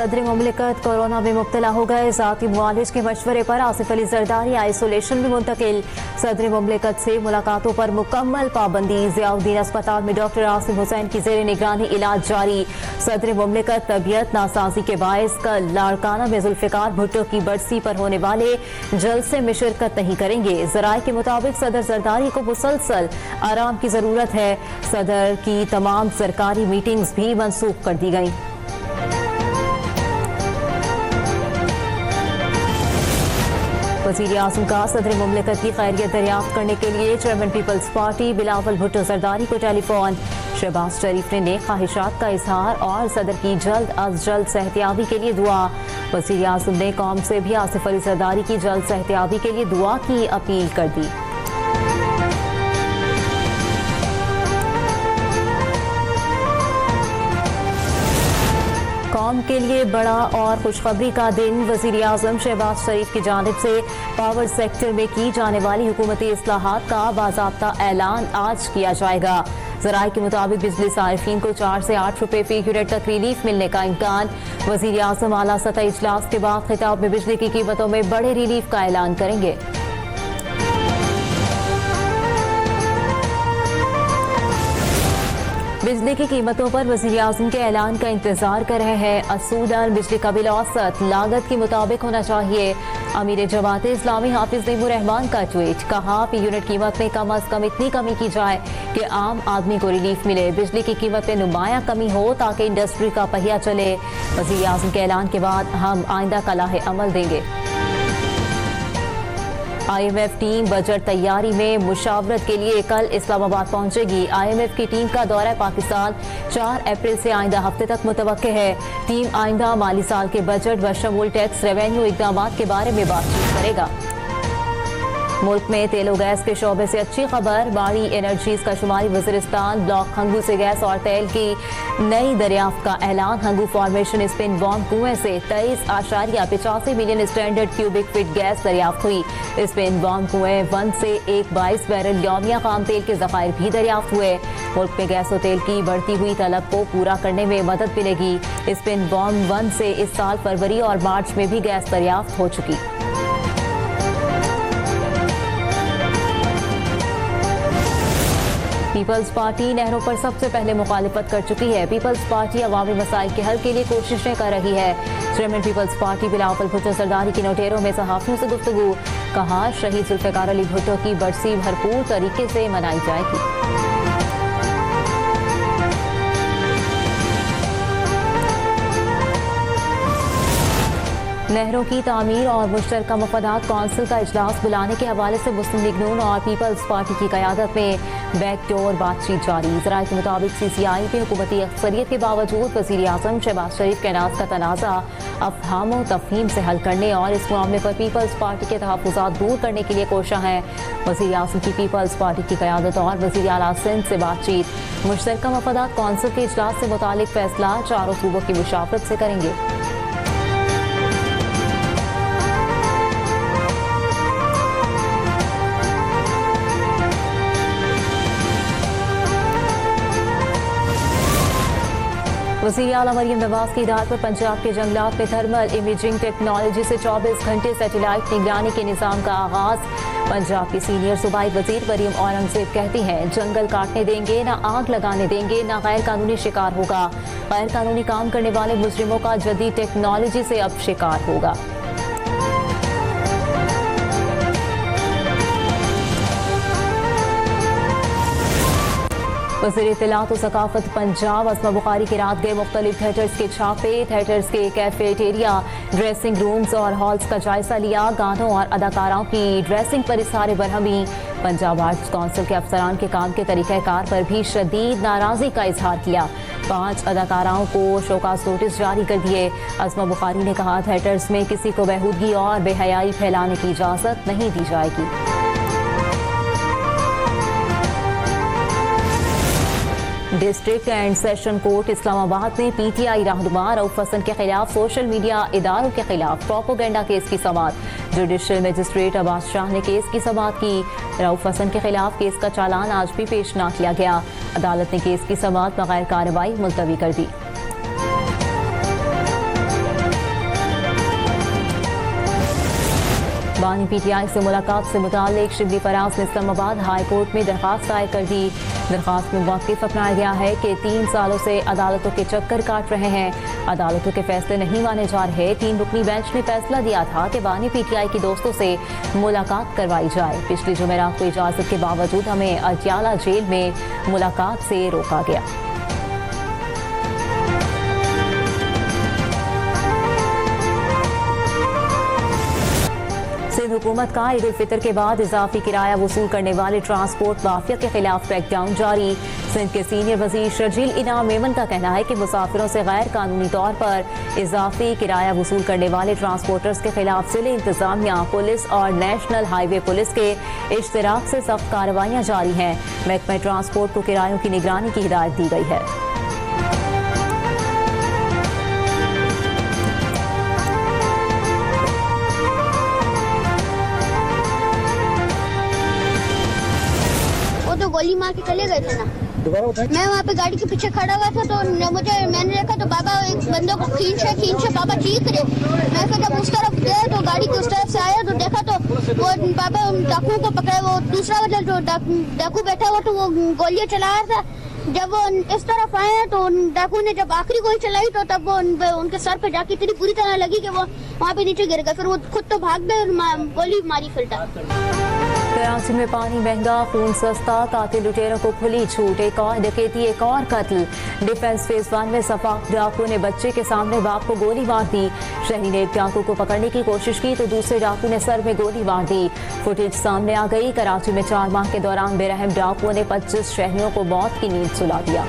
सदर मुमलिकत कोरोना में मुब्तला हो गए। ज़ाती मुआलिज के मशवरे पर आसिफ अली जरदारी आइसोलेशन में मुंतकिल। सदर मुमलिकत से मुलाकातों पर मुकम्मल पाबंदी। ज़ियाउद्दीन अस्पताल में डॉक्टर आसिम हुसैन की ज़ेर निगरानी इलाज जारी। सदर मुमलिकत तबीयत नासाजी के बायस कल लाड़काना में जुल्फ़िकार भुट्टो की बरसी पर होने वाले जलसे में शिरकत नहीं करेंगे। ज़राए के मुताबिक सदर जरदारी को मुसलसल आराम की ज़रूरत है। सदर की तमाम सरकारी मीटिंग्स भी मनसूख कर दी गई। वज़ीर आज़म का सदर मुमलिकत की खैरियत दरियाफ्त करने के लिए चेयरमैन पीपल्स पार्टी बिलावल भुट्टो जरदारी को टेलीफोन। शहबाज शरीफ ने नेक ख्वाहिशात का इजहार और सदर की जल्द अज जल्द सेहतियाबी के लिए दुआ। वज़ीर आज़म ने कौम से भी आसिफ अली जरदारी की जल्द सेहतियाबी के लिए दुआ की अपील कर दी। कौम के लिए बड़ा और खुशखबरी का दिन। वज़ीर आज़म शहबाज शरीफ की जानिब से पावर सेक्टर में की जाने वाली हुकूमती इस्लाहात का बाज़ाब्ता ऐलान आज किया जाएगा। ज़राए के मुताबिक बिजली सारिफीन को 4 से 8 रुपए फी यूनिट तक रिलीफ मिलने का इम्कान। वज़ीर आज़म आला सतह इजलास के बाद खिताब में बिजली की कीमतों में बड़े रिलीफ का ऐलान करेंगे। बिजली की कीमतों पर वज़ीर आज़म के ऐलान का इंतजार कर रहे हैं। असूलन बिजली का बिल औसत लागत के मुताबिक होना चाहिए। अमीर जमात इस्लामी हाफिज नईमुर रहमान का ट्वीट, कहा फी यूनिट कीमत में कम अज कम इतनी कमी की जाए कि आम आदमी को रिलीफ मिले। बिजली की कीमत में नुमाया कमी हो ताकि इंडस्ट्री का पहिया चले। वज़ीर आज़म के ऐलान के बाद हम आइंदा का लाहे अमल देंगे। IMF टीम बजट तैयारी में मुशावरत के लिए कल इस्लामाबाद पहुंचेगी। IMF की टीम का दौरा पाकिस्तान 4 अप्रैल से आइंदा हफ्ते तक मुतवक्के है। टीम आइंदा माली साल के बजट बशमूल टैक्स रेवेन्यू इक़दामात के बारे में बातचीत करेगा। मुल्क में तेल और गैस के शोबे से अच्छी खबर। बाड़ी एनर्जीज का शुमारी वज़ीरिस्तान ब्लॉक हंगू से गैस और तेल की नई दरियाफ्त का ऐलान। हंगू फॉर्मेशन स्पिन बॉम कुएं से 23.85 million standard cubic feet gas दरियाफ्त हुई। स्पिन बॉम कुएं 1 से 1.22 बैरल यौमिया खाम तेल के ज़खायर भी दरियाफ्त हुए। मुल्क में गैस और तेल की बढ़ती हुई तलब को पूरा करने में मदद मिलेगी। स्पिन बॉम 1 से इस साल फरवरी और मार्च में भी गैस दरियाफ्त हो चुकी। पीपल्स पार्टी नहरों पर सबसे पहले मुखालिफत कर चुकी है। पीपल्स पार्टी अवामी मसाइल के हल के लिए कोशिशें कर रही है। चेयरमैन पीपल्स पार्टी बिलावल भुट्टो जरदारी की नोटेरों में सहाफियों से गुफ्तगू, कहा शहीद जुल्फ़िकार अली भुट्टो की बरसी भरपूर तरीके से मनाई जाएगी। नहरों की तामीर और मुश्तरका मफादात कौंसिल का इजलास बुलाने के हवाले से मुस्लिम लीग नून और पीपल्स पार्टी की क़यादत में बैकडोर बातचीत जारी। ज़राए के मुताबिक CCI में हुकूमती अक्सरियत के बावजूद वज़ीर आज़म शहबाज शरीफ के नाज का तनाज़ा अफ़हाम व तफ़हीम से हल करने और इस मामले पर पीपल्स पार्टी के तहफ़्फ़ुज़ात दूर करने के लिए कोशा है। वज़ीर आज़म की पीपल्स पार्टी की क़यादत और वज़ीर आला सिंध से बातचीत मुश्तरका मफादात कौंसिल के इजलास से मुतालिक फ़ैसला चारों सूबों की मुशावरत से करेंगे। वज़ीर आला मरियम नवाज की हिदायत पर पंजाब के जंगलात में थर्मल इमेजिंग टेक्नोलॉजी से 24 घंटे सैटेलाइट निगरानी के निज़ाम का आगाज। पंजाब की सीनियर सूबाई वज़ीर मरियम औरंगज़ेब कहती हैं, जंगल काटने देंगे ना आग लगाने देंगे ना गैर कानूनी शिकार होगा। गैर कानूनी काम करने वाले मुजरिमों का जदीद टेक्नोलॉजी से अब शिकार होगा। वज़ीर इत्तलात व सकाफत पंजाब अस्मा बुखारी के रात गए मुख्तलिफ थिएटर्स के छापे। थिएटर्स के कैफेटेरिया, ड्रेसिंग रूम्स और हॉल्स का जायजा लिया। गानों और अदाकाराओं की ड्रेसिंग पर इज़हार बरहमी। पंजाब आर्ट्स काउंसिल के अफसरान के काम के तरीक़ाकार पर भी शदीद नाराज़गी का इजहार किया। 5 अदाकाराओं को शोकास नोटिस जारी कर दिए। अस्मा बुखारी ने कहा, थिएटर्स में किसी को बेहूदगी और बेहयाई फैलाने की इजाज़त नहीं दी जाएगी। District and session court Islamabad में PTI रहनुमा रऊफ हसन के खिलाफ सोशल मीडिया इदारों के खिलाफ प्रोपोगेंडा केस की समाअत। जुडिशल मजिस्ट्रेट अब्बास शाह ने केस की समाअत की। रऊफ हसन के खिलाफ केस का चालान आज भी पेश न किया गया। अदालत ने केस की समाअत बगैर कार्रवाई मुलतवी कर दी। बानी PTI से मुलाकात से मुताल्लिक शिबली फराज ने इस्लामाबाद हाई कोर्ट में दरखास्त दायर कर दी। दरखास्त में मौक़िफ़ अपनाया गया है कि 3 सालों से अदालतों के चक्कर काट रहे हैं, अदालतों के फैसले नहीं माने जा रहे। 3 रुकनी बेंच ने फैसला दिया था कि बानी PTI के दोस्तों से मुलाकात करवाई जाए। पिछली जुमेरात को इजाज़त के बावजूद हमें अटियाला जेल में मुलाकात से रोका गया। सिंध हुकूमत का ईद उल फितर के बाद इजाफी किराया वसूल करने वाले ट्रांसपोर्ट माफिया के खिलाफ क्रैकडाउन जारी। सिंध के सीनियर वजीर शर्जील इनाम मेमन का कहना है कि मुसाफिरों से गैर कानूनी तौर पर इजाफी किराया वसूल करने वाले ट्रांसपोर्टर्स के खिलाफ जिले इंतजामिया, पुलिस और नेशनल हाईवे पुलिस के इश्तराक से सख्त कार्रवाइयाँ जारी हैं। महकमा ट्रांसपोर्ट को किरायों की निगरानी की हिदायत दी गई है। गोली मार के चले गए थे ना। मैं वहाँ पे गाड़ी के पीछे खड़ा हुआ था तो मैंने देखा तो बाबा एक बंदे को खींचे बाबा चीख रहे। मैं फिर जब उस तरफ गया तो गाड़ी के उस तरफ से आया तो देखा तो वो बाबा डाकू को पकड़ा। वो दूसरा वाला जो डाकू बैठा हुआ तो वो गोलियां चला रहा था। जब वो इस तरफ आए तो डाकू ने जब आखिरी गोली चलाई तो तब वो उनके सर पे जाके इतनी बुरी तरह लगी कि वो वहाँ पे नीचे गिर गए। फिर वो खुद तो भाग गए और गोली मारी फिल्टा। कराची में पानी महंगा, खून सस्ता, कातिल लुटेरों को खुली छूट। एक और डकैती, एक और कत्ल। डिफेंस फेज 1 में सफाक डाकू ने बच्चे के सामने बाप को गोली मार दी। शहरी ने एक डाकू को पकड़ने की कोशिश की तो दूसरे डाकू ने सर में गोली मार दी। फुटेज सामने आ गई। कराची में 4 माह के दौरान बेरहम डाकुओं ने 25 शहरियों को मौत की नींद सुला दिया।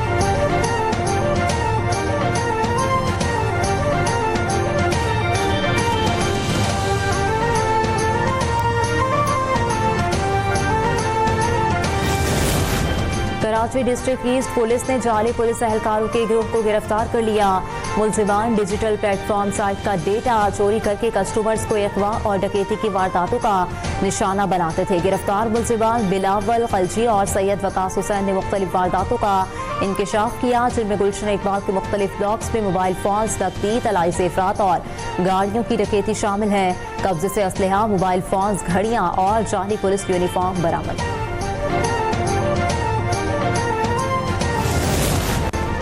कराची डिस्ट्रिक्ट ईस्ट पुलिस ने जाली पुलिस एहलकारों के गिरोह को गिरफ्तार कर लिया। मुलजिमान डिजिटल प्लेटफॉर्म साइट का डेटा चोरी करके कस्टमर्स को अगवा और डकैती की वारदातों का निशाना बनाते थे। गिरफ्तार मुलजिमान बिलावल खलजी और सैयद वकास हुसैन ने मुख्तलिफ वारदातों का इंकशाफ किया, जिनमें गुलशन इकबाल के मुख्तलिफ ब्लॉक्स में मोबाइल फोन्स, नकदी, तलाई सेफरात और गाड़ियों की डकैती शामिल है। कब्जे से असलहा, मोबाइल फोन्स, घड़ियां और जाली पुलिस यूनिफॉर्म बरामद।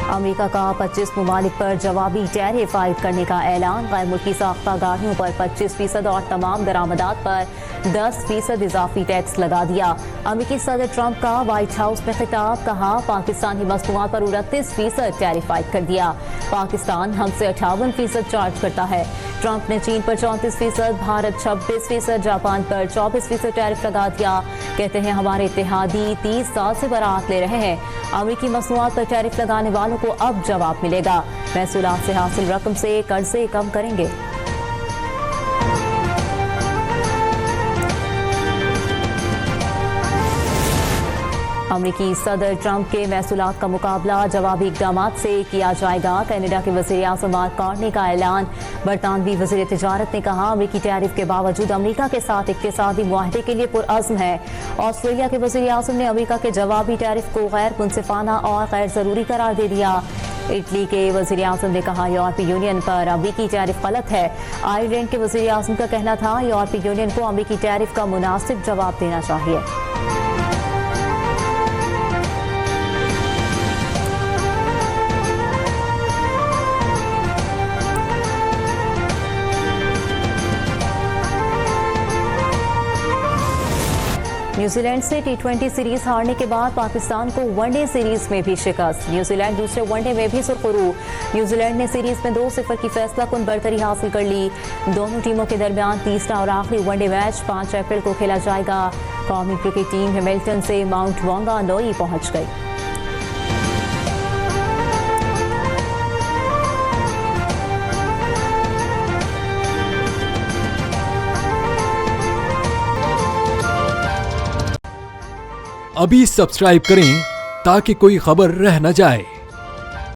अमेरिका का 25 ममालिक पर जवाबी टैरिफ आयद करने का ऐलान। गैर मुल्की साख्ता गाड़ियों पर 25% और तमाम दरामदात पर 10% इजाफी टैक्स लगा दिया। अमेरिकी सदर ट्रंप का व्हाइट हाउस में खिताब, कहा पाकिस्तानी मसनूआत पर 29% टैरिफ आयद कर दिया। पाकिस्तान हमसे 58% चार्ज करता है। ट्रंप ने चीन पर 34%, भारत 26%, जापान पर 24% टैरिफ लगा दिया। कहते हैं हमारे इत्तेहादी 30 साल से बरात ले रहे हैं। अमेरिकी मसनूआत पर टैरिफ लगाने वालों को अब जवाब मिलेगा। महसूलात से हासिल रकम से कर्जे कम करेंगे। अमेरिकी सदर ट्रंप के महसूलात का मुकाबला जवाबी इकदाम से किया जाएगा। कनाडा के वज़ीर आज़म मार्क कार्नी का ऐलान। बरतानवी वज़ीर तिजारत ने कहा अमेरिकी टैरिफ के बावजूद अमेरिका के साथ इक़्तिसादी मुआहदे के लिए पुरअज़्म है। ऑस्ट्रेलिया के वज़ीर आज़म ने अमेरिका के जवाबी टैरिफ को गैर मुनसिफाना और गैर ज़रूरी करार दे दिया। इटली के वज़ीर आज़म ने कहा यूरोपीय यूनियन पर अमेरिकी टैरिफ गलत है। आयरलैंड के वज़ीर आज़म का कहना था यूरोपीय यूनियन को अमेरिकी टैरिफ का मुनासिब जवाब देना चाहिए। न्यूजीलैंड से T20 सीरीज हारने के बाद पाकिस्तान को वनडे सीरीज में भी शिकस्त। न्यूजीलैंड दूसरे वनडे में भी सुरखरू। न्यूजीलैंड ने सीरीज में 2-0 की फैसलाकुन बरतरी हासिल कर ली। दोनों टीमों के दरमियान तीसरा और आखिरी वनडे मैच 5 अप्रैल को खेला जाएगा। कौमी क्रिकेट टीम हैमिल्टन से माउंट वांगानोई पहुंच गई। अभी सब्सक्राइब करें ताकि कोई खबर रह न जाए।